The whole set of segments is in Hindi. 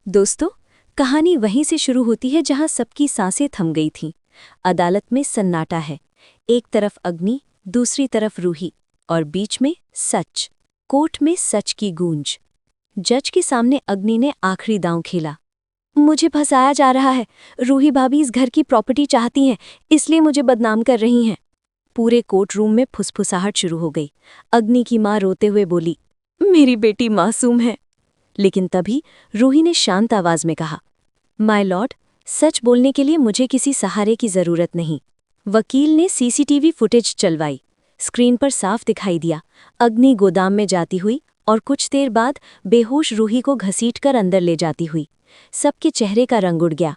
दोस्तों, कहानी वहीं से शुरू होती है जहां सबकी सांसें थम गई थीं। अदालत में सन्नाटा है। एक तरफ अग्नि, दूसरी तरफ रूही और बीच में सच। कोर्ट में सच की गूंज। जज के सामने अग्नि ने आखिरी दांव खेला। मुझे फंसाया जा रहा है। रूही भाभी इस घर की प्रॉपर्टी चाहती हैं, इसलिए मुझे बदनाम कर रही हैं। पूरे कोर्ट रूम में फुसफुसाहट शुरू हो गई। अग्नि की मां रोते हुए बोली, मेरी बेटी मासूम है। लेकिन तभी रूही ने शांत आवाज में कहा, माय लॉर्ड, सच बोलने के लिए मुझे किसी सहारे की जरूरत नहीं। वकील ने सीसीटीवी फुटेज चलवाई। स्क्रीन पर साफ दिखाई दिया अग्नि गोदाम में जाती हुई और कुछ देर बाद बेहोश रूही को घसीटकर अंदर ले जाती हुई। सबके चेहरे का रंग उड़ गया।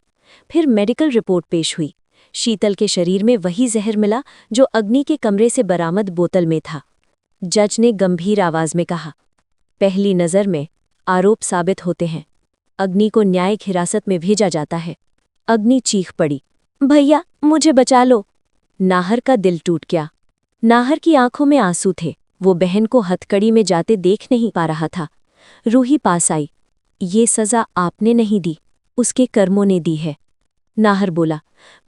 फिर मेडिकल रिपोर्ट पेश हुई। शीतल के शरीर में वही जहर मिला जो अग्नि के कमरे से बरामद बोतल में था। जज ने गंभीर आवाज में कहा, पहली नजर में आरोप साबित होते हैं। अग्नि को न्यायिक हिरासत में भेजा जाता है। अग्नि चीख पड़ी, भैया मुझे बचा लो। नाहर का दिल टूट गया। नाहर की आंखों में आंसू थे। वो बहन को हथकड़ी में जाते देख नहीं पा रहा था। रूही पास आई, ये सजा आपने नहीं दी, उसके कर्मों ने दी है। नाहर बोला,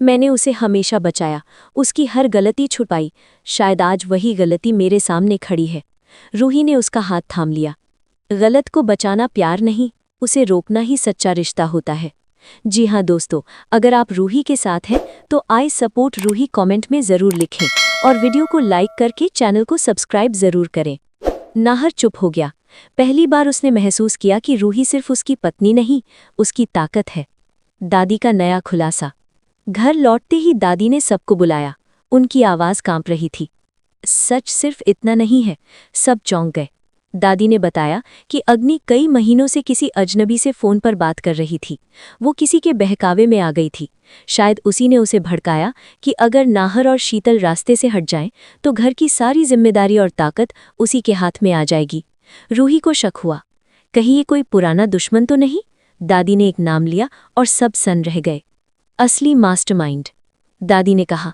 मैंने उसे हमेशा बचाया, उसकी हर गलती छुपाई, शायद आज वही गलती मेरे सामने खड़ी है। रूही ने उसका हाथ थाम लिया। गलत को बचाना प्यार नहीं, उसे रोकना ही सच्चा रिश्ता होता है। जी हाँ दोस्तों, अगर आप रूही के साथ हैं तो आई सपोर्ट रूही कमेंट में ज़रूर लिखें और वीडियो को लाइक करके चैनल को सब्सक्राइब ज़रूर करें। नाहर चुप हो गया। पहली बार उसने महसूस किया कि रूही सिर्फ उसकी पत्नी नहीं, उसकी ताकत है। दादी का नया खुलासा। घर लौटते ही दादी ने सबको बुलाया। उनकी आवाज़ कांप रही थी। सच सिर्फ इतना नहीं है। सब चौंक गए। दादी ने बताया कि अग्नि कई महीनों से किसी अजनबी से फ़ोन पर बात कर रही थी। वो किसी के बहकावे में आ गई थी। शायद उसी ने उसे भड़काया कि अगर नाहर और शीतल रास्ते से हट जाएं तो घर की सारी जिम्मेदारी और ताकत उसी के हाथ में आ जाएगी। रूही को शक हुआ, कहीं ये कोई पुराना दुश्मन तो नहीं। दादी ने एक नाम लिया और सब सन्न रह गए। असली मास्टरमाइंड। दादी ने कहा,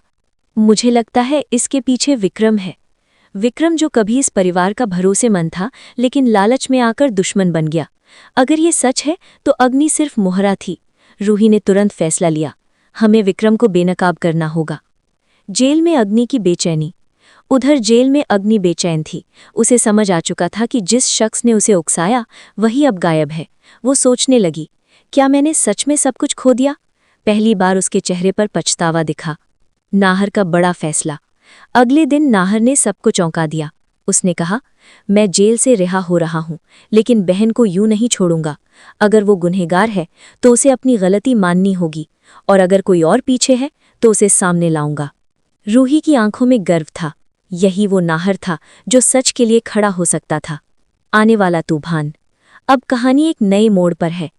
मुझे लगता है इसके पीछे विक्रम है। विक्रम जो कभी इस परिवार का भरोसेमंद था, लेकिन लालच में आकर दुश्मन बन गया। अगर ये सच है तो अग्नि सिर्फ मोहरा थी। रूही ने तुरंत फैसला लिया, हमें विक्रम को बेनकाब करना होगा। जेल में अग्नि की बेचैनी। उधर जेल में अग्नि बेचैन थी। उसे समझ आ चुका था कि जिस शख्स ने उसे उकसाया वही अब गायब है। वो सोचने लगी, क्या मैंने सच में सब कुछ खो दिया? पहली बार उसके चेहरे पर पछतावा दिखा। नाहर का बड़ा फैसला। अगले दिन नाहर ने सबको चौंका दिया। उसने कहा, मैं जेल से रिहा हो रहा हूं, लेकिन बहन को यूं नहीं छोड़ूंगा। अगर वो गुनहगार है तो उसे अपनी गलती माननी होगी, और अगर कोई और पीछे है तो उसे सामने लाऊंगा। रूही की आंखों में गर्व था। यही वो नाहर था जो सच के लिए खड़ा हो सकता था। आने वाला तूफान। अब कहानी एक नए मोड़ पर है।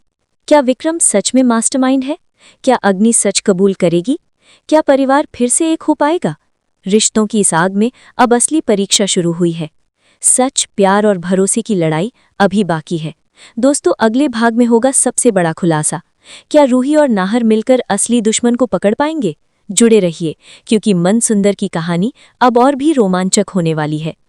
क्या विक्रम सच में मास्टरमाइंड है? क्या अग्नि सच कबूल करेगी? क्या परिवार फिर से एक हो पाएगा? रिश्तों की इस आग में अब असली परीक्षा शुरू हुई है। सच, प्यार और भरोसे की लड़ाई अभी बाकी है। दोस्तों, अगले भाग में होगा सबसे बड़ा खुलासा। क्या रूही और नाहर मिलकर असली दुश्मन को पकड़ पाएंगे? जुड़े रहिए, क्योंकि मन सुंदर की कहानी अब और भी रोमांचक होने वाली है।